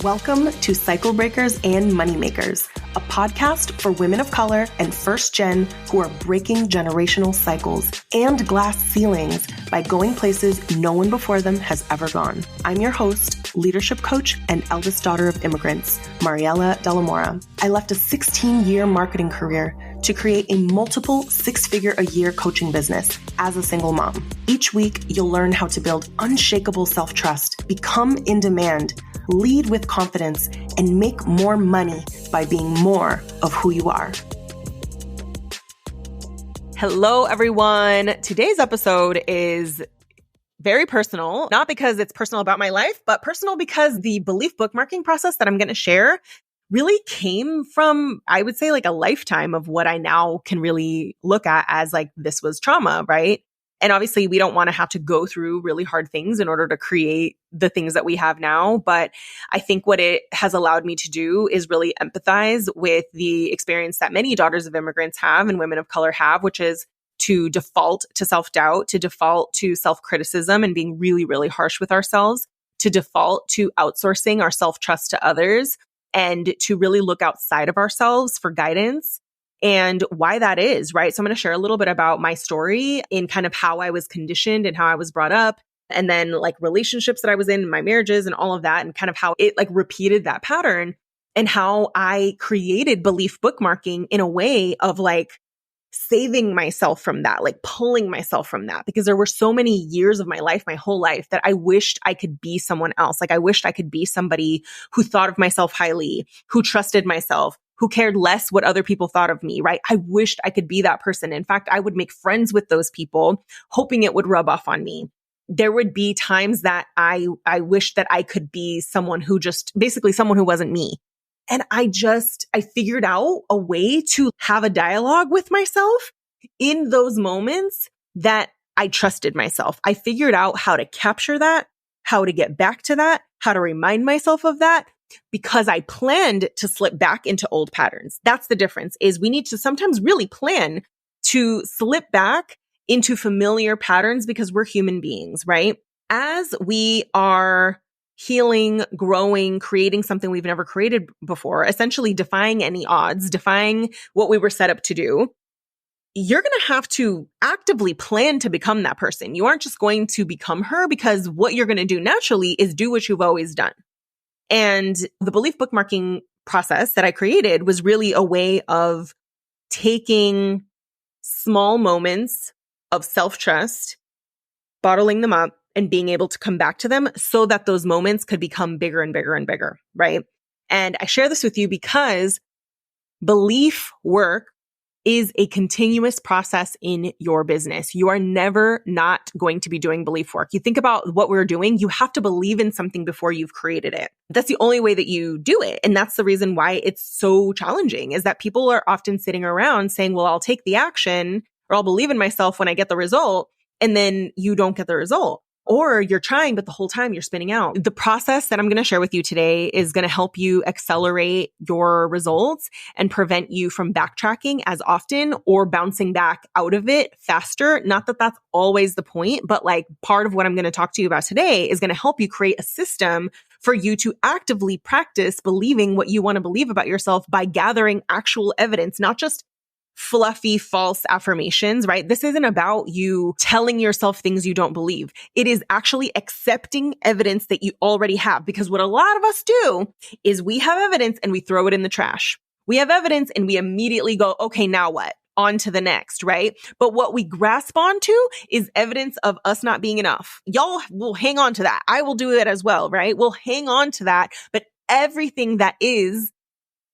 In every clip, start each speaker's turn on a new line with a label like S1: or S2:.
S1: Welcome to Cycle Breakers and Moneymakers, a podcast for women of color and first gen who are breaking generational cycles and glass ceilings by going places no one before them has ever gone. I'm your host, leadership coach, and eldest daughter of immigrants, Mariela Delamora. I left a 16-year marketing career to create a multiple six-figure-a-year coaching business as a single mom. Each week, you'll learn how to build unshakable self-trust, become in demand, lead with confidence, and make more money by being more of who you are. Hello, everyone. Today's episode is very personal, not because it's personal about my life, but personal because the belief bookmarking process that I'm going to share really came from, I would say, like a lifetime of what I now can really look at as like, this was trauma, right? And obviously we don't want to have to go through really hard things in order to create the things that we have now. But I think what it has allowed me to do is really empathize with the experience that many daughters of immigrants have and women of color have, which is to default to self-doubt, to default to self-criticism and being really, really harsh with ourselves, to default to outsourcing our self-trust to others, and to really look outside of ourselves for guidance and why that is, right? So I'm going to share a little bit about my story in kind of how I was conditioned and how I was brought up, and then like relationships that I was in, my marriages and all of that, and kind of how it like repeated that pattern and how I created belief bookmarking in a way of like saving myself from that, like pulling myself from that, because there were so many years of my life, my whole life, that I wished I could be someone else. Like I wished I could be somebody who thought of myself highly, who trusted myself, who cared less what other people thought of me, right? I wished I could be that person. In fact, I would make friends with those people, hoping it would rub off on me. There would be times that I wished that I could be someone who just, basically someone who wasn't me. And I figured out a way to have a dialogue with myself in those moments that I trusted myself. I figured out how to capture that, how to get back to that, how to remind myself of that, because I planned to slip back into old patterns. That's the difference, is we need to sometimes really plan to slip back into familiar patterns because we're human beings, right? As we are healing, growing, creating something we've never created before, essentially defying any odds, defying what we were set up to do, you're going to have to actively plan to become that person. You aren't just going to become her, because what you're going to do naturally is do what you've always done. And the belief bookmarking process that I created was really a way of taking small moments of self-trust, bottling them up, and being able to come back to them so that those moments could become bigger and bigger and bigger, right? And I share this with you because belief work is a continuous process in your business. You are never not going to be doing belief work. You think about what we're doing, you have to believe in something before you've created it. That's the only way that you do it. And that's the reason why it's so challenging, is that people are often sitting around saying, well, I'll take the action, or I'll believe in myself when I get the result, and then you don't get the result. Or you're trying, but the whole time you're spinning out. The process that I'm going to share with you today is going to help you accelerate your results and prevent you from backtracking as often or bouncing back out of it faster. Not that that's always the point, but like part of what I'm going to talk to you about today is going to help you create a system for you to actively practice believing what you want to believe about yourself by gathering actual evidence, not just fluffy, false affirmations, right? This isn't about you telling yourself things you don't believe. It is actually accepting evidence that you already have. Because what a lot of us do is we have evidence and we throw it in the trash. We have evidence and we immediately go, okay, now what? On to the next, right? But what we grasp onto is evidence of us not being enough. Y'all will hang on to that. I will do it as well, right? We'll hang on to that. But everything that is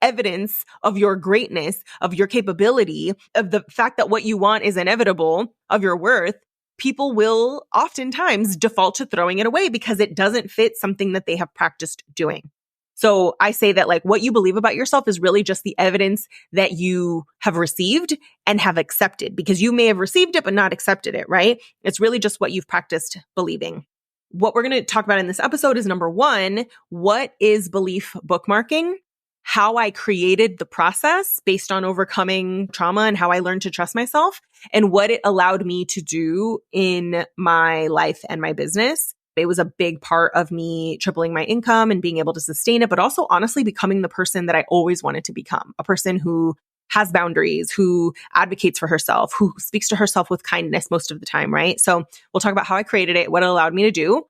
S1: evidence of your greatness, of your capability, of the fact that what you want is inevitable, of your worth, people will oftentimes default to throwing it away because it doesn't fit something that they have practiced doing. So I say that like what you believe about yourself is really just the evidence that you have received and have accepted, because you may have received it but not accepted it, right? It's really just what you've practiced believing. What we're going to talk about in this episode is number one, what is belief bookmarking? How I created the process based on overcoming trauma and how I learned to trust myself, and what it allowed me to do in my life and my business It was a big part of me tripling my income and being able to sustain it, but also honestly becoming the person that I always wanted to become, a person who has boundaries, who advocates for herself, who speaks to herself with kindness most of the time, right? So we'll talk about how I created it, what it allowed me to do.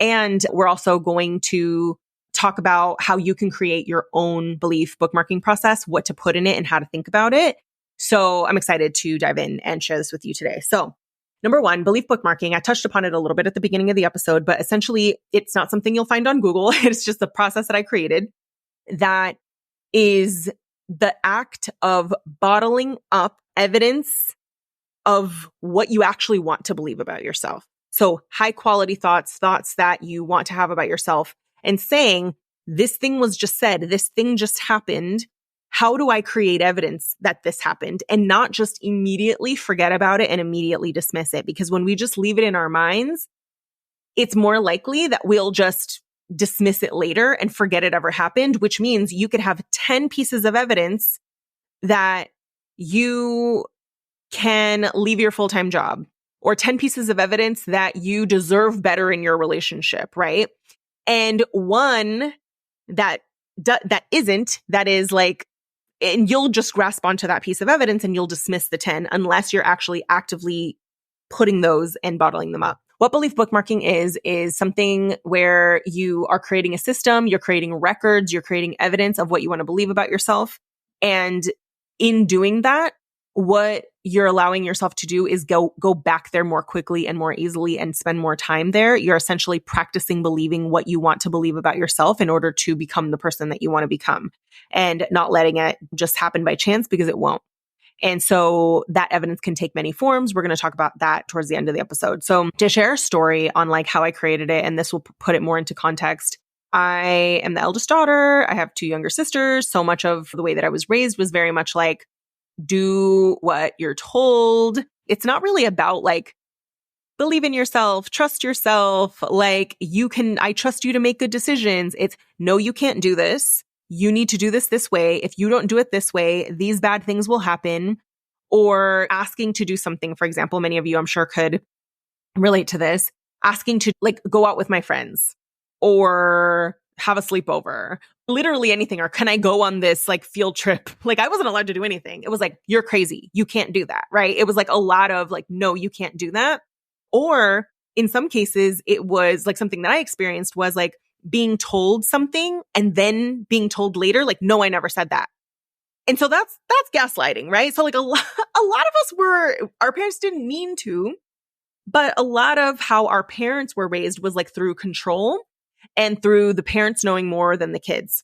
S1: And we're also going to talk about how you can create your own belief bookmarking process, what to put in it and how to think about it. So I'm excited to dive in and share this with you today. So number one, belief bookmarking. I touched upon it a little bit at the beginning of the episode, but essentially it's not something you'll find on Google. It's just a process that I created that is the act of bottling up evidence of what you actually want to believe about yourself. So high quality thoughts that you want to have about yourself, and saying, this thing was just said, this thing just happened. How do I create evidence that this happened? And not just immediately forget about it and immediately dismiss it. Because when we just leave it in our minds, it's more likely that we'll just dismiss it later and forget it ever happened, which means you could have 10 pieces of evidence that you can leave your full-time job, or 10 pieces of evidence that you deserve better in your relationship, right? And one that is like, and you'll just grasp onto that piece of evidence and you'll dismiss the 10 unless you're actually actively putting those and bottling them up. What belief bookmarking is something where you are creating a system, you're creating records, you're creating evidence of what you want to believe about yourself. And in doing that, what you're allowing yourself to do is go back there more quickly and more easily and spend more time there. You're essentially practicing believing what you want to believe about yourself in order to become the person that you want to become, and not letting it just happen by chance, because it won't. And so that evidence can take many forms. We're going to talk about that towards the end of the episode. So to share a story on like how I created it, and this will put it more into context. I am the eldest daughter. I have 2 younger sisters. So much of the way that I was raised was very much like, do what you're told. It's not really about like, believe in yourself, trust yourself. Like I trust you to make good decisions. It's no, you can't do this. You need to do this way. If you don't do it this way, these bad things will happen. Or asking to do something, for example, many of you I'm sure could relate to this, asking to like go out with my friends or have a sleepover, literally anything. Or can I go on this like field trip? Like I wasn't allowed to do anything. It was like, you're crazy. You can't do that. Right. It was like a lot of like, no, you can't do that. Or in some cases, it was like something that I experienced was like being told something and then being told later, like, no, I never said that. And so that's gaslighting, right? So like a lot of us our parents didn't mean to, but a lot of how our parents were raised was like through control and through the parents knowing more than the kids.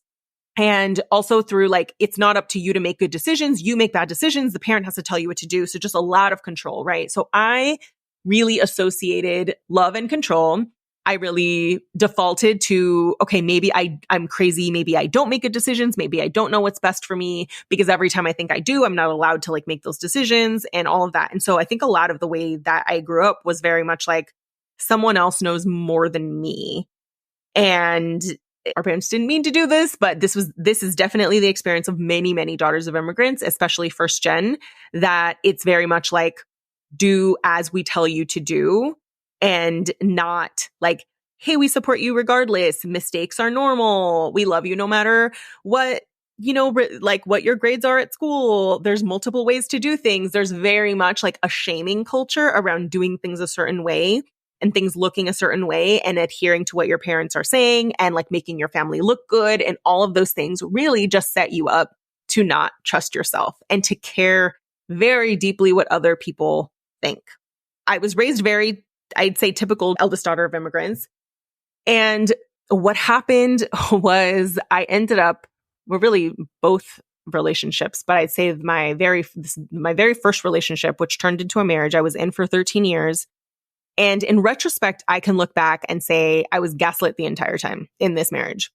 S1: And also through like, it's not up to you to make good decisions. You make bad decisions. The parent has to tell you what to do. So just a lot of control, right? So I really associated love and control. I really defaulted to, okay, maybe I'm crazy. Maybe I don't make good decisions. Maybe I don't know what's best for me, because every time I think I do, I'm not allowed to like make those decisions and all of that. And so I think a lot of the way that I grew up was very much like someone else knows more than me. And our parents didn't mean to do this, but this is definitely the experience of many, many daughters of immigrants, especially first gen, that it's very much like, do as we tell you to do, and not like, hey, we support you regardless. Mistakes are normal. We love you no matter what, like what your grades are at school. There's multiple ways to do things. There's very much like a shaming culture around doing things a certain way and things looking a certain way and adhering to what your parents are saying and like making your family look good. And all of those things really just set you up to not trust yourself and to care very deeply what other people think. I was raised very, I'd say, typical eldest daughter of immigrants. And what happened was I ended up, well, really both relationships, but I'd say my very first relationship, which turned into a marriage, I was in for 13 years. And in retrospect, I can look back and say I was gaslit the entire time in this marriage,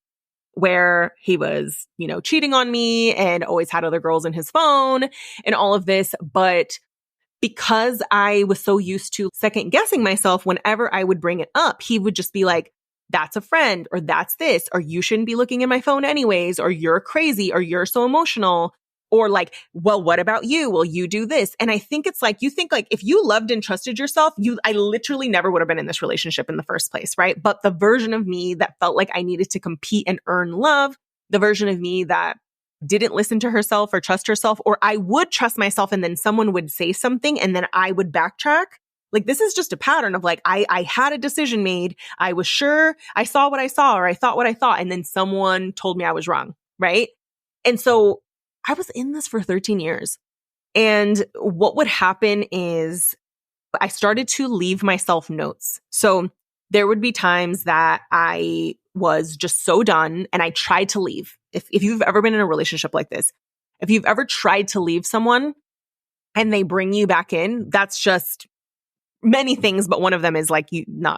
S1: where he was, cheating on me and always had other girls in his phone and all of this. But because I was so used to second guessing myself whenever I would bring it up, he would just be like, that's a friend, or that's this, or you shouldn't be looking at my phone anyways, or you're crazy, or you're so emotional. Or like, well, what about you? Will you do this? And I think it's like, you think like if you loved and trusted yourself, I literally never would have been in this relationship in the first place, right? But the version of me that felt like I needed to compete and earn love, the version of me that didn't listen to herself or trust herself, or I would trust myself and then someone would say something and then I would backtrack. Like, this is just a pattern of like, I had a decision made. I was sure I saw what I saw, or I thought what I thought. And then someone told me I was wrong. Right. And so I was in this for 13 years. And what would happen is I started to leave myself notes. So there would be times that I was just so done and I tried to leave. If you've ever been in a relationship like this, if you've ever tried to leave someone and they bring you back in, that's just many things, but one of them is like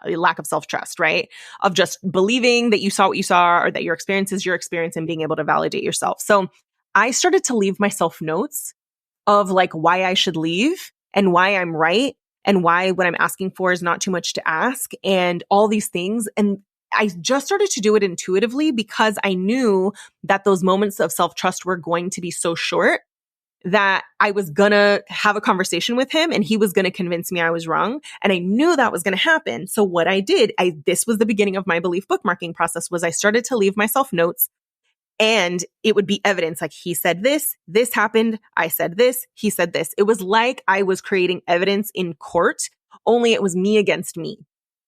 S1: lack of self-trust, right? Of just believing that you saw what you saw, or that your experience is your experience, and being able to validate yourself. So I started to leave myself notes of like why I should leave and why I'm right and why what I'm asking for is not too much to ask and all these things. And I just started to do it intuitively because I knew that those moments of self-trust were going to be so short that I was going to have a conversation with him and he was going to convince me I was wrong. And I knew that was going to happen. So what I did, this was the beginning of my belief bookmarking process, was I started to leave myself notes, and it would be evidence. Like, he said this happened. I said this, he said this. It was like I was creating evidence in court, only it was me against me,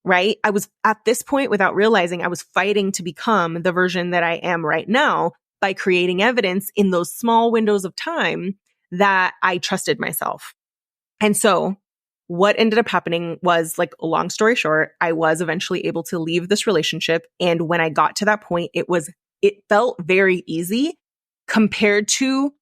S1: right? I was at this point, without realizing, I was fighting to become the version that I am right now by creating evidence in those small windows of time that I trusted myself. And so what ended up happening was, like, a long story short, I was eventually able to leave this relationship. And when I got to that point, it felt very easy compared to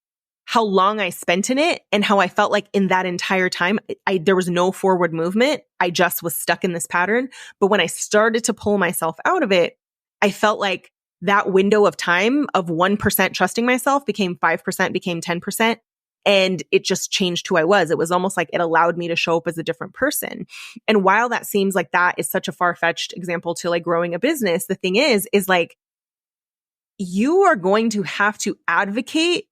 S1: how long I spent in it and how I felt like in that entire time, there was no forward movement. I just was stuck in this pattern. But when I started to pull myself out of it, I felt like that window of time of 1% trusting myself became 5%, became 10%. And it just changed who I was. It was almost like it allowed me to show up as a different person. And while that seems like that is such a far-fetched example to like growing a business, the thing is like, you are going to have to advocate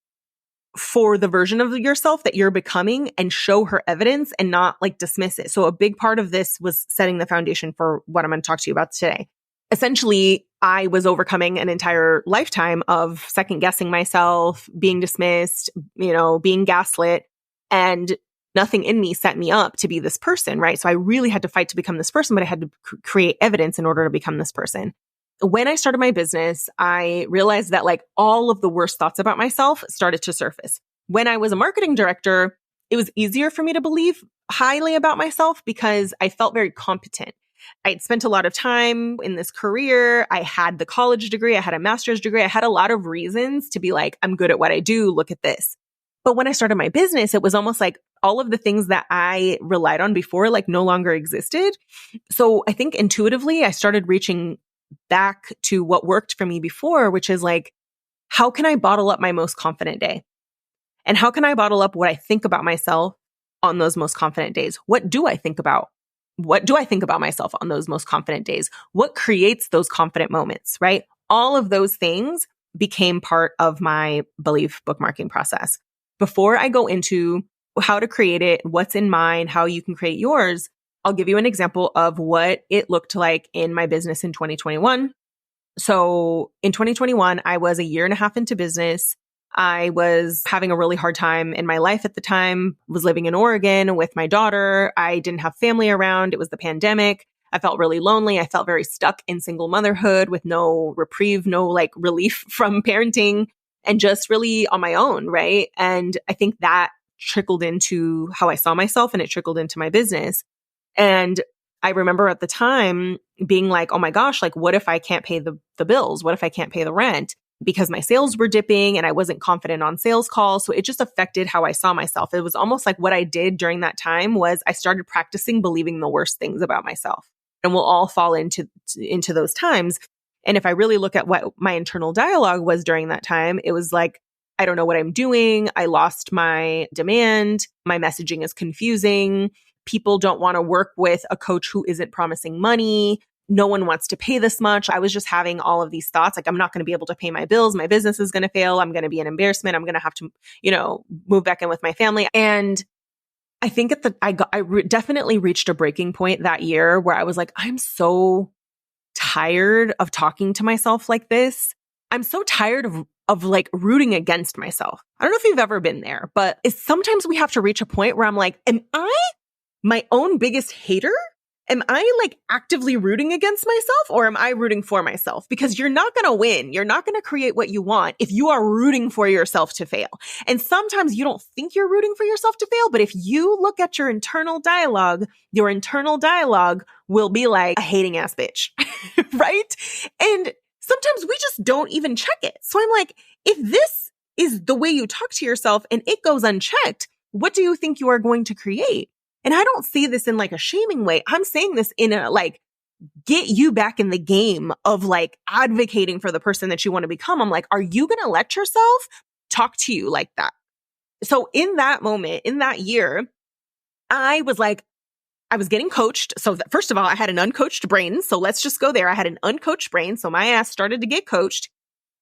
S1: for the version of yourself that you're becoming and show her evidence and not like dismiss it. So a big part of this was setting the foundation for what I'm going to talk to you about today. Essentially, I was overcoming an entire lifetime of second guessing myself, being dismissed, being gaslit, and nothing in me set me up to be this person, right? So I really had to fight to become this person, but I had to create evidence in order to become this person. When I started my business, I realized that like all of the worst thoughts about myself started to surface. When I was a marketing director, it was easier for me to believe highly about myself because I felt very competent. I'd spent a lot of time in this career. I had the college degree. I had a master's degree. I had a lot of reasons to be like, I'm good at what I do. Look at this. But when I started my business, it was almost like all of the things that I relied on before like no longer existed. So I think intuitively, I started reaching back to what worked for me before, which is like, how can I bottle up my most confident day? And how can I bottle up what I think about myself on those most confident days? What do I think about? What do I think about myself on those most confident days? What creates those confident moments, right? All of those things became part of my belief bookmarking process. Before I go into how to create it, what's in mind, how you can create yours, I'll give you an example of what it looked like in my business in 2021. So in 2021, I was a year and a half into business. I was having a really hard time in my life at the time, was living in Oregon with my daughter. I didn't have family around. It was the pandemic. I felt really lonely. I felt very stuck in single motherhood with no reprieve, no like relief from parenting, and just really on my own, right? And I think that trickled into how I saw myself, and it trickled into my business. And I remember at the time being like, oh my gosh, like what if I can't pay the bills? What if I can't pay the rent? Because my sales were dipping and I wasn't confident on sales calls. So it just affected how I saw myself. It was almost like what I did during that time was I started practicing believing the worst things about myself. And we'll all fall into those times. And if I really look at what my internal dialogue was during that time, it was like, I don't know what I'm doing. I lost my demand. My messaging is confusing. People don't want to work with a coach who isn't promising money. no one wants to pay this much. I was just having all of these thoughts. Like, I'm not going to be able to pay my bills. My business is going to fail. I'm going to be an embarrassment. I'm going to have to, move back in with my family. And I think definitely reached a breaking point that year where I was like, I'm so tired of talking to myself like this. I'm so tired of like rooting against myself. I don't know if you've ever been there, but sometimes we have to reach a point where I'm like, am I my own biggest hater? Am I like actively rooting against myself, or am I rooting for myself? Because you're not going to win. You're not going to create what you want if you are rooting for yourself to fail. And sometimes you don't think you're rooting for yourself to fail, but if you look at your internal dialogue will be like a hating ass bitch, right? And sometimes we just don't even check it. So I'm like, if this is the way you talk to yourself and it goes unchecked, what do you think you are going to create? And I don't see this in like a shaming way. I'm saying this in a like, get you back in the game of like advocating for the person that you want to become. I'm like, are you going to let yourself talk to you like that? So in that moment, in that year, I was getting coached. So first of all, I had an uncoached brain. So let's just go there. I had an uncoached brain. So my ass started to get coached,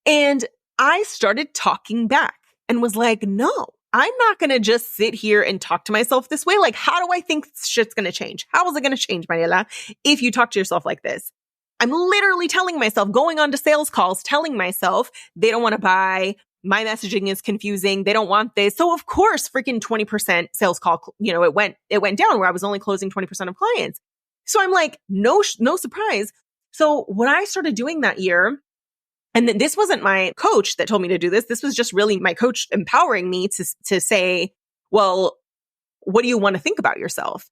S1: and I started talking back and was like, no, I'm not going to just sit here and talk to myself this way. Like, how do I think shit's going to change? How is it going to change, Mariela, if you talk to yourself like this? I'm literally telling myself, going on to sales calls, telling myself they don't want to buy. My messaging is confusing. They don't want this. So of course, freaking 20% sales call, it went down where I was only closing 20% of clients. So I'm like, no surprise. So what I started doing that year, and this wasn't my coach that told me to do this. This was just really my coach empowering me to say, well, what do you want to think about yourself?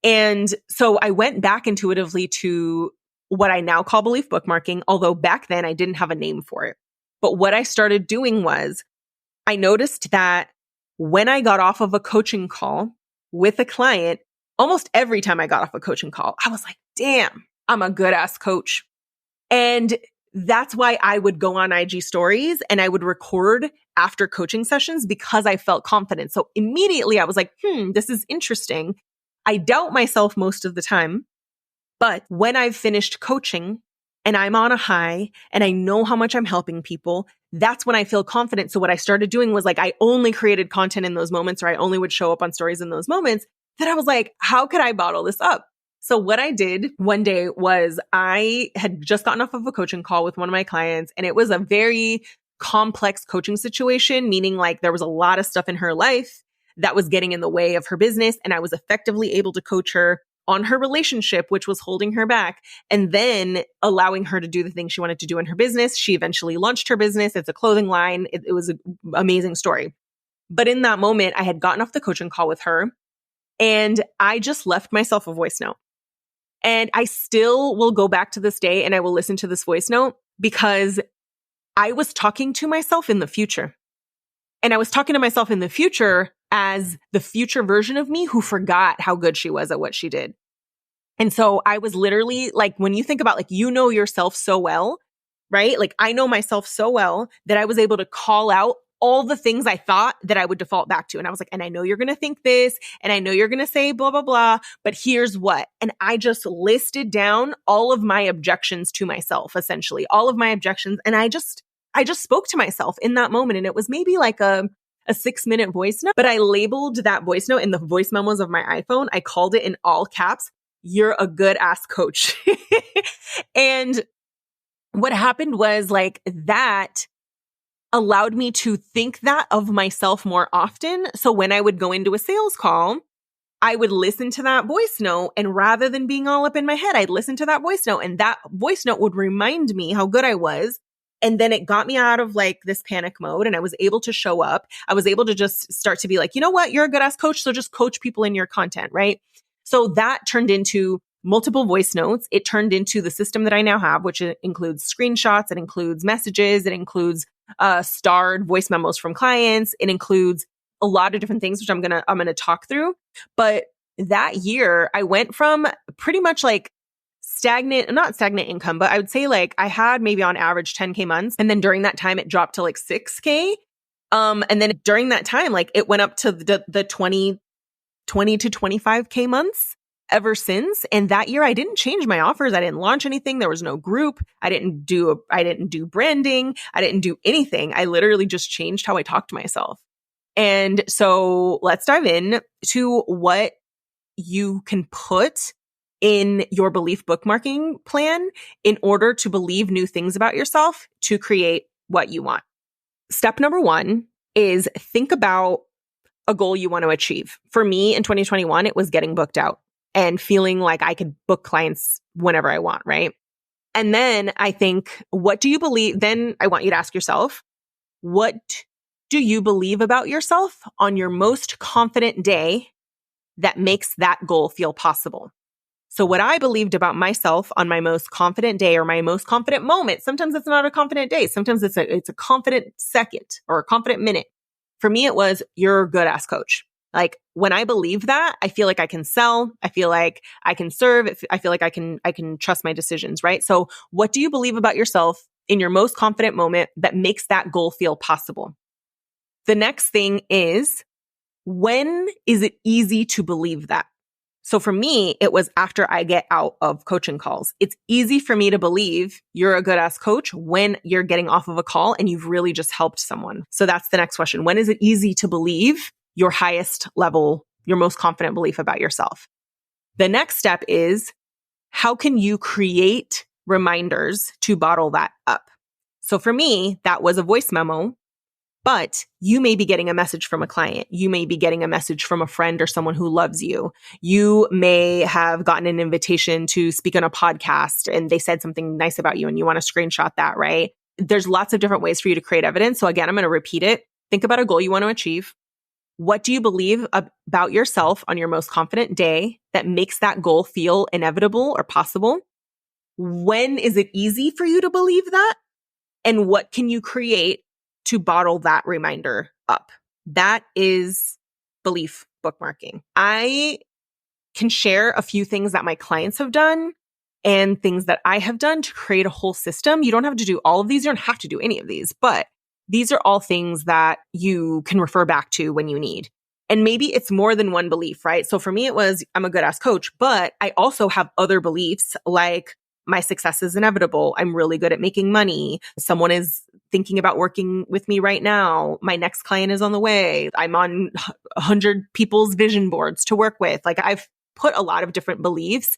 S1: And so I went back intuitively to what I now call belief bookmarking, although back then I didn't have a name for it. But what I started doing was I noticed that when I got off of a coaching call with a client, almost every time I got off a coaching call, I was like, damn, I'm a good ass coach. And that's why I would go on IG stories and I would record after coaching sessions because I felt confident. So immediately I was like, this is interesting. I doubt myself most of the time, but when I've finished coaching and I'm on a high and I know how much I'm helping people, that's when I feel confident. So what I started doing was like, I only created content in those moments, or I only would show up on stories in those moments. Then I was like, how could I bottle this up? So what I did one day was I had just gotten off of a coaching call with one of my clients, and it was a very complex coaching situation, meaning like there was a lot of stuff in her life that was getting in the way of her business. And I was effectively able to coach her on her relationship, which was holding her back, and then allowing her to do the things she wanted to do in her business. She eventually launched her business. It's a clothing line. It was an amazing story. But in that moment, I had gotten off the coaching call with her, and I just left myself a voice note. And I still will go back to this day and I will listen to this voice note because I was talking to myself in the future. And I was talking to myself in the future as the future version of me who forgot how good she was at what she did. And so I was literally like, when you think about like, you know yourself so well, right? Like I know myself so well that I was able to call out all the things I thought that I would default back to. And I was like, and I know you're going to think this, and I know you're going to say blah, blah, blah, but here's what. And I just listed down all of my objections to myself, essentially all of my objections. And I just spoke to myself in that moment. And it was maybe like a 6-minute voice note, but I labeled that voice note in the voice memos of my iPhone. I called it in all caps, "You're a good ass coach." And what happened was like that allowed me to think that of myself more often. So when I would go into a sales call, I would listen to that voice note, and rather than being all up in my head, I'd listen to that voice note, and that voice note would remind me how good I was. And then it got me out of like this panic mode, and I was able to show up. I was able to just start to be like, you know what? You're a good ass coach. So just coach people in your content, right? So that turned into multiple voice notes. It turned into the system that I now have, which includes screenshots. It includes messages. It includes starred voice memos from clients. It includes a lot of different things, which I'm gonna talk through. But that year, I went from pretty much like not stagnant income, but I would say like I had maybe on average 10K months. And then during that time, it dropped to like 6K. And then during that time, like it went up to the 20 to 25K months. ever since. And that year I didn't change my offers. I didn't launch anything. There was no group. I didn't do branding. I didn't do anything. I literally just changed how I talked to myself. And so let's dive in to what you can put in your belief bookmarking plan in order to believe new things about yourself to create what you want. Step number 1 is think about a goal you want to achieve. For me in 2021, it was getting booked out and feeling like I could book clients whenever I want, right? And then I think, what do you believe? Then I want you to ask yourself, what do you believe about yourself on your most confident day that makes that goal feel possible? So what I believed about myself on my most confident day or my most confident moment, sometimes it's not a confident day. Sometimes it's a confident second or a confident minute. For me, it was, you're a good ass coach. Like when I believe that, I feel like I can sell. I feel like I can serve. I feel like I can trust my decisions, right? So what do you believe about yourself in your most confident moment that makes that goal feel possible? The next thing is, when is it easy to believe that? So for me, it was after I get out of coaching calls. It's easy for me to believe you're a good ass coach when you're getting off of a call and you've really just helped someone. So that's the next question. When is it easy to believe your highest level, your most confident belief about yourself? The next step is, how can you create reminders to bottle that up? So for me, that was a voice memo. But you may be getting a message from a client. You may be getting a message from a friend or someone who loves you. You may have gotten an invitation to speak on a podcast and they said something nice about you and you want to screenshot that, right? There's lots of different ways for you to create evidence. So again, I'm going to repeat it. Think about a goal you want to achieve. What do you believe about yourself on your most confident day that makes that goal feel inevitable or possible? When is it easy for you to believe that? And what can you create to bottle that reminder up? That is belief bookmarking. I can share a few things that my clients have done and things that I have done to create a whole system. You don't have to do all of these. You don't have to do any of these, but these are all things that you can refer back to when you need. And maybe it's more than one belief, right? So for me, it was, I'm a good ass coach, but I also have other beliefs like my success is inevitable. I'm really good at making money. Someone is thinking about working with me right now. My next client is on the way. I'm on 100 people's vision boards to work with. Like I've put a lot of different beliefs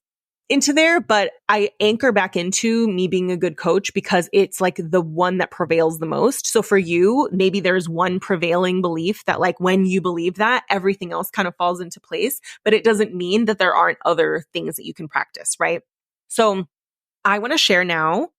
S1: into there, but I anchor back into me being a good coach because it's like the one that prevails the most. So for you, maybe there's one prevailing belief that like when you believe that, everything else kind of falls into place, but it doesn't mean that there aren't other things that you can practice, right? So I want to share now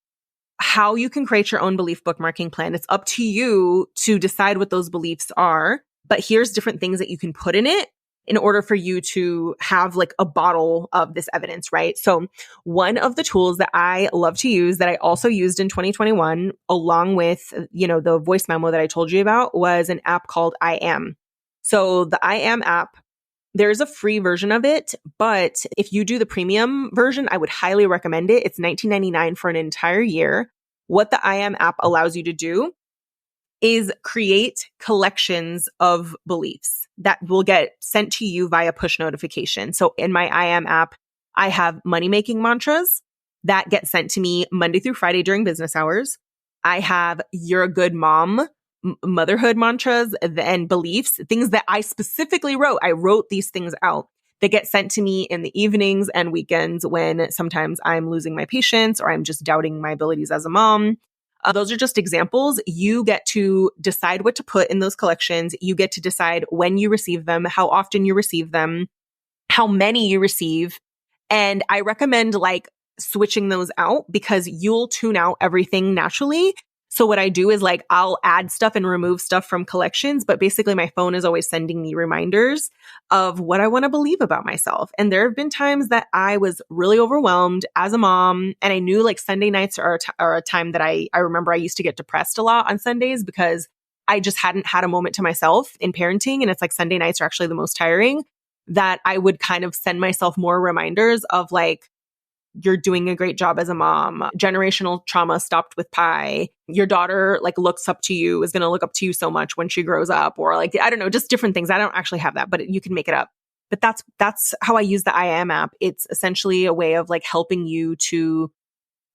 S1: how you can create your own belief bookmarking plan. It's up to you to decide what those beliefs are, but here's different things that you can put in it in order for you to have like a bottle of this evidence, right? So one of the tools that I love to use that I also used in 2021, along with, the voice memo that I told you about, was an app called I Am. So the I Am app, there's a free version of it, but if you do the premium version, I would highly recommend it. It's $19.99 for an entire year. What the I Am app allows you to do is create collections of beliefs that will get sent to you via push notification. So in my I Am app, I have money-making mantras that get sent to me Monday through Friday during business hours. I have you're a good mom motherhood mantras and beliefs, things that I specifically wrote. I wrote these things out. They get sent to me in the evenings and weekends when sometimes I'm losing my patience or I'm just doubting my abilities as a mom. Those are just examples. You get to decide what to put in those collections. You get to decide when you receive them, how often you receive them, how many you receive. And I recommend like switching those out because you'll tune out everything naturally. So what I do is like, I'll add stuff and remove stuff from collections, but basically my phone is always sending me reminders of what I want to believe about myself. And there have been times that I was really overwhelmed as a mom. And I knew like Sunday nights are a time that I remember I used to get depressed a lot on Sundays because I just hadn't had a moment to myself in parenting. And it's like Sunday nights are actually the most tiring, that I would kind of send myself more reminders of like, you're doing a great job as a mom. Generational trauma stopped with pie. Your daughter like looks up to you, is going to look up to you so much when she grows up, or like, I don't know, just different things. I don't actually have that, but you can make it up. But that's how I use the I Am app. It's essentially a way of like helping you to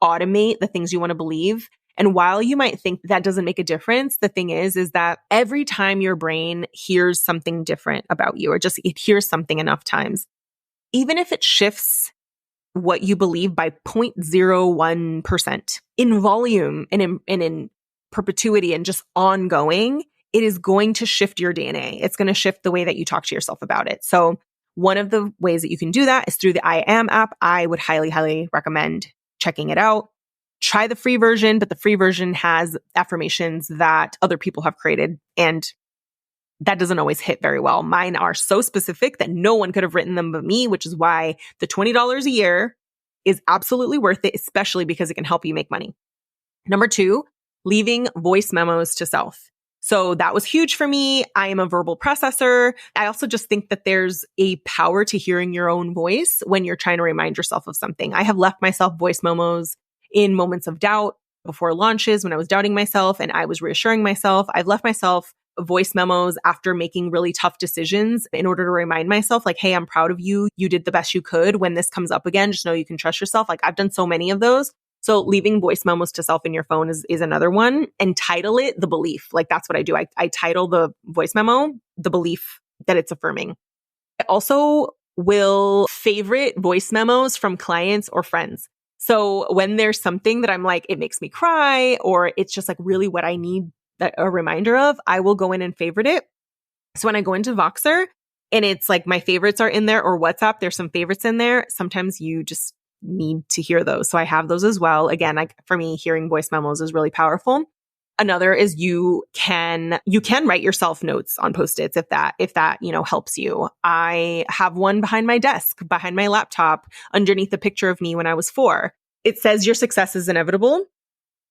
S1: automate the things you want to believe. And while you might think that doesn't make a difference, the thing is that every time your brain hears something different about you, or just it hears something enough times, even if it shifts what you believe by 0.01% in volume and in perpetuity and just ongoing, it is going to shift your DNA. It's going to shift the way that you talk to yourself about it. So one of the ways that you can do that is through the I Am app. I would highly, highly recommend checking it out. Try the free version, but the free version has affirmations that other people have created, and that doesn't always hit very well. Mine are so specific that no one could have written them but me, which is why the $20 a year is absolutely worth it, especially because it can help you make money. Number 2, leaving voice memos to self. So that was huge for me. I am a verbal processor. I also just think that there's a power to hearing your own voice when you're trying to remind yourself of something. I have left myself voice memos in moments of doubt before launches when I was doubting myself and I was reassuring myself. I've left myself voice memos after making really tough decisions in order to remind myself like, hey, I'm proud of you. You did the best you could. When this comes up again, just know you can trust yourself. Like I've done so many of those. So leaving voice memos to self in your phone is another one, and title it the belief. Like that's what I do. I title the voice memo, the belief that it's affirming. I also will favorite voice memos from clients or friends. So when there's something that I'm like, it makes me cry, or it's just like really what I need a reminder of, I will go in and favorite it. So when I go into Voxer and it's like my favorites are in there, or WhatsApp, there's some favorites in there. Sometimes you just need to hear those. So I have those as well. Again, like for me, hearing voice memos is really powerful. Another is you can write yourself notes on Post-its if that, helps you. I have one behind my desk, behind my laptop, underneath a picture of me when I was 4. It says your success is inevitable.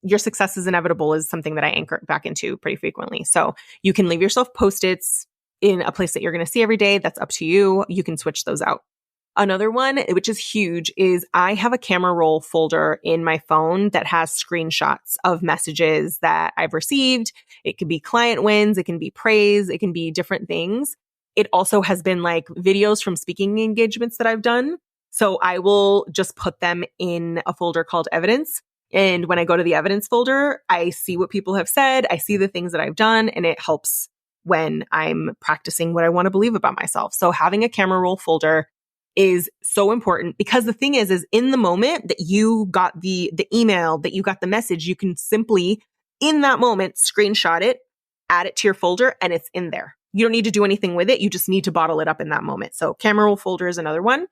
S1: Your success is inevitable is something that I anchor back into pretty frequently. So you can leave yourself Post-its in a place that you're going to see every day. That's up to you. You can switch those out. Another one, which is huge, is I have a camera roll folder in my phone that has screenshots of messages that I've received. It could be client wins. It can be praise. It can be different things. It also has been like videos from speaking engagements that I've done. So I will just put them in a folder called evidence. And when I go to the evidence folder, I see what people have said. I see the things that I've done, and it helps when I'm practicing what I want to believe about myself. So having a camera roll folder is so important, because the thing is in the moment that you got the email, that you got the message, you can simply in that moment screenshot it, add it to your folder, and it's in there. You don't need to do anything with it. You just need to bottle it up in that moment. So camera roll folder is another one.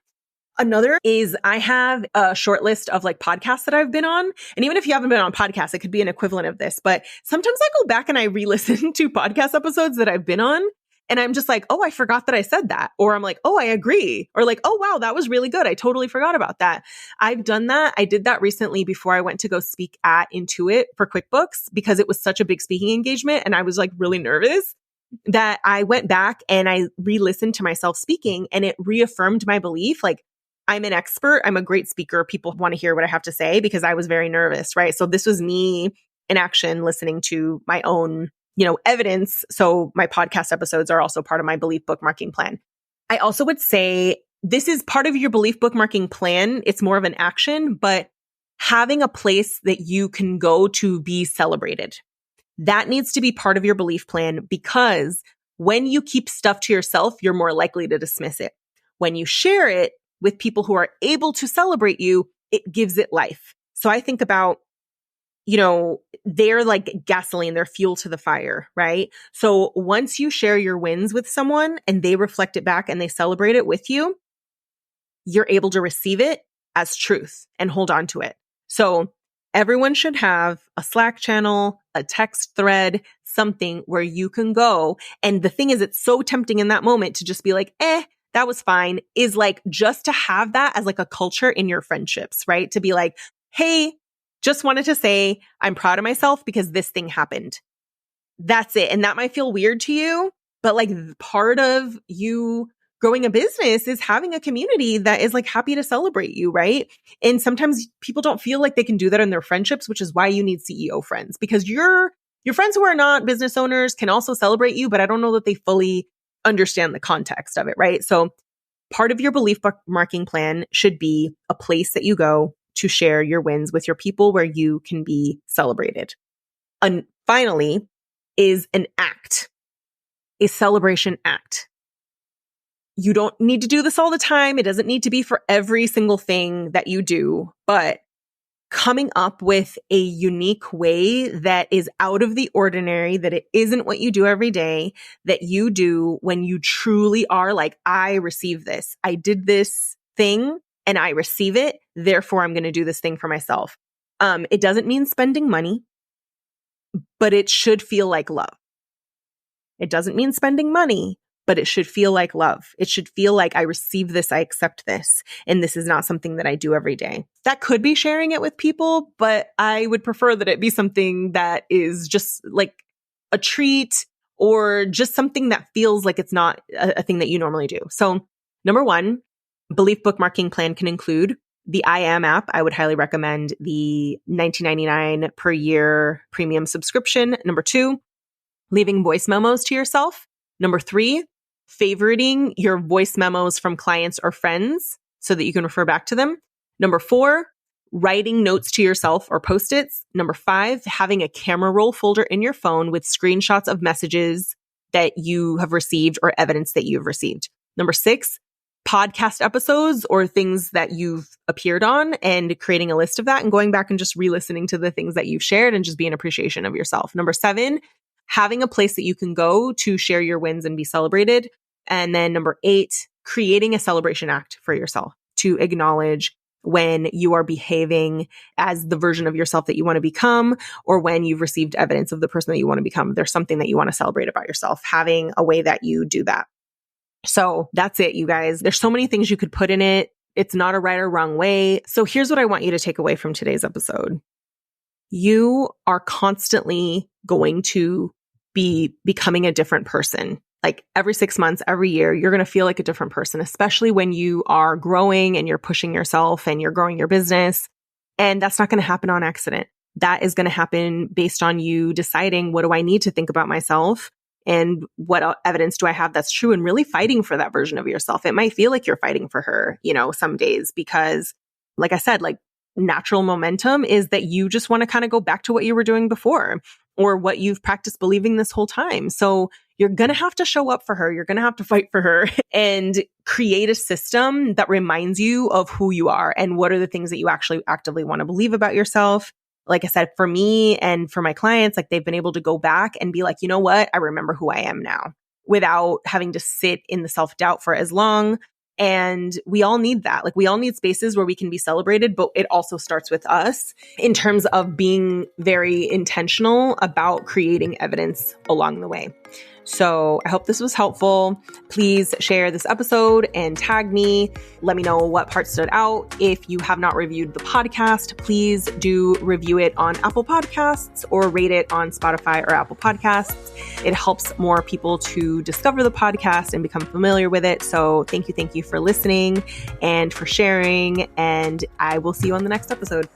S1: Another is I have a short list of like podcasts that I've been on. And even if you haven't been on podcasts, it could be an equivalent of this. But sometimes I go back and I re-listen to podcast episodes that I've been on. And I'm just like, oh, I forgot that I said that. Or I'm like, oh, I agree. Or like, oh, wow, that was really good. I totally forgot about that. I've done that. I did that recently before I went to go speak at Intuit for QuickBooks, because it was such a big speaking engagement. And I was like really nervous that I went back and I re-listened to myself speaking, and it reaffirmed my belief. Like, I'm an expert. I'm a great speaker. People want to hear what I have to say, because I was very nervous, right? So this was me in action, listening to my own, evidence. So my podcast episodes are also part of my belief bookmarking plan. I also would say this is part of your belief bookmarking plan. It's more of an action, but having a place that you can go to be celebrated, that needs to be part of your belief plan, because when you keep stuff to yourself, you're more likely to dismiss it. When you share it with people who are able to celebrate you, it gives it life. So I think about, they're like gasoline, they're fuel to the fire, right? So once you share your wins with someone and they reflect it back and they celebrate it with you, you're able to receive it as truth and hold on to it. So everyone should have a Slack channel, a text thread, something where you can go. And the thing is, it's so tempting in that moment to just be like, that was fine, is like just to have that as like a culture in your friendships, right? To be like, hey, just wanted to say I'm proud of myself because this thing happened. That's it. And that might feel weird to you, but like part of you growing a business is having a community that is like happy to celebrate you, right? And sometimes people don't feel like they can do that in their friendships, which is why you need CEO friends, because your friends who are not business owners can also celebrate you, but I don't know that they fully understand the context of it, right? So part of your belief bookmarking plan should be a place that you go to share your wins with your people where you can be celebrated. And finally is an act, a celebration act. You don't need to do this all the time. It doesn't need to be for every single thing that you do, but coming up with a unique way that is out of the ordinary, that it isn't what you do every day, that you do when you truly are like, I receive this. I did this thing and I receive it. Therefore, I'm going to do this thing for myself. It doesn't mean spending money, but it should feel like love. It doesn't mean spending money, but it should feel like love. It should feel like I receive this, I accept this, and this is not something that I do every day. That could be sharing it with people, but I would prefer that it be something that is just like a treat or just something that feels like it's not a thing that you normally do. So number one, belief bookmarking plan can include the I Am app. I would highly recommend the $19.99 per year premium subscription. Number two, leaving voice memos to yourself. Number three, favoriting your voice memos from clients or friends so that you can refer back to them. Number four, writing notes to yourself or Post-its. Number five, having a camera roll folder in your phone with screenshots of messages that you have received or evidence that you've received. Number six, podcast episodes or things that you've appeared on and creating a list of that and going back and just re-listening to the things that you've shared and just be an appreciation of yourself. Number seven, having a place that you can go to share your wins and be celebrated. And then number eight, creating a celebration act for yourself to acknowledge when you are behaving as the version of yourself that you want to become, or when you've received evidence of the person that you want to become. There's something that you want to celebrate about yourself, having a way that you do that. So that's it, you guys. There's so many things you could put in it. It's not a right or wrong way. So here's what I want you to take away from today's episode. You are constantly going to be becoming a different person. Like every 6 months, every year, you're going to feel like a different person, especially when you are growing and you're pushing yourself and you're growing your business. And that's not going to happen on accident. That is going to happen based on you deciding, what do I need to think about myself? And what evidence do I have that's true? And really fighting for that version of yourself. It might feel like you're fighting for her, some days, because like I said, like natural momentum is that you just want to kind of go back to what you were doing before or what you've practiced believing this whole time. So you're going to have to show up for her. You're going to have to fight for her and create a system that reminds you of who you are and what are the things that you actually actively want to believe about yourself. Like I said, for me and for my clients, like they've been able to go back and be like, you know what? I remember who I am now without having to sit in the self-doubt for as long. And we all need that. Like we all need spaces where we can be celebrated, but it also starts with us in terms of being very intentional about creating evidence along the way. So I hope this was helpful. Please share this episode and tag me. Let me know what part stood out. If you have not reviewed the podcast, please do review it on Apple Podcasts or rate it on Spotify or Apple Podcasts. It helps more people to discover the podcast and become familiar with it. So thank you for listening and for sharing. And I will see you on the next episode.